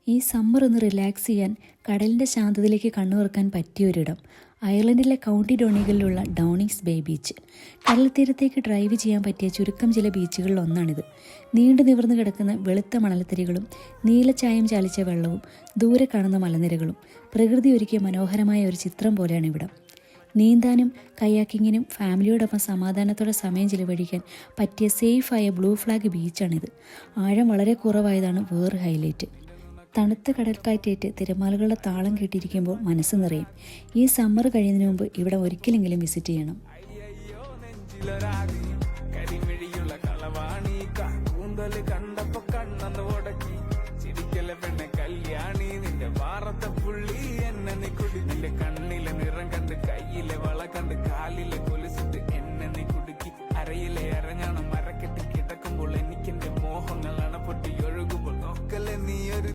ഈ സമ്മർ ഒന്ന് റിലാക്സ് ചെയ്യാൻ കടലിൻ്റെ ശാന്തതയിലേക്ക് കണ്ണുതുറക്കാൻ പറ്റിയൊരിടം അയർലൻഡിലെ കൗണ്ടി ഡോണിഗലിലുള്ള ഡൗണിങ്സ് ബേ ബീച്ച്. കടൽത്തീരത്തേക്ക് ഡ്രൈവ് ചെയ്യാൻ പറ്റിയ ചുരുക്കം ചില ബീച്ചുകളിൽ ഒന്നാണിത്. നീണ്ടു നിവർന്നു കിടക്കുന്ന വെളുത്ത മണൽത്തരികളും നീലച്ചായം ചാലിച്ച വെള്ളവും ദൂരെ കാണുന്ന മലനിരകളും പ്രകൃതി ഒരുക്കിയ മനോഹരമായ ഒരു ചിത്രം പോലെയാണ് ഇവിടം. നീന്താനും കയാക്കിങ്ങിനും ഫാമിലിയോടൊപ്പം സമാധാനത്തോടെ സമയം ചിലവഴിക്കാൻ പറ്റിയ സേഫായ ബ്ലൂ ഫ്ലാഗ് ബീച്ചാണിത്. ആഴം വളരെ കുറവായതാണ് വേറെ ഹൈലൈറ്റ്. തണുത്ത കടൽക്കാറ്റേറ്റ് തിരമാലകളുടെ താളം കേട്ടിരിക്കുമ്പോൾ മനസ്സ് നിറയും. ഈ സമ്മർ കഴിയുന്നതിന് മുമ്പ് ഇവിടെ ഒരിക്കലെങ്കിലും വിസിറ്റ് ചെയ്യണം. കണ്ണിലെ നിറം കണ്ട് കയ്യിലെ വള കണ്ട് കാലിലെ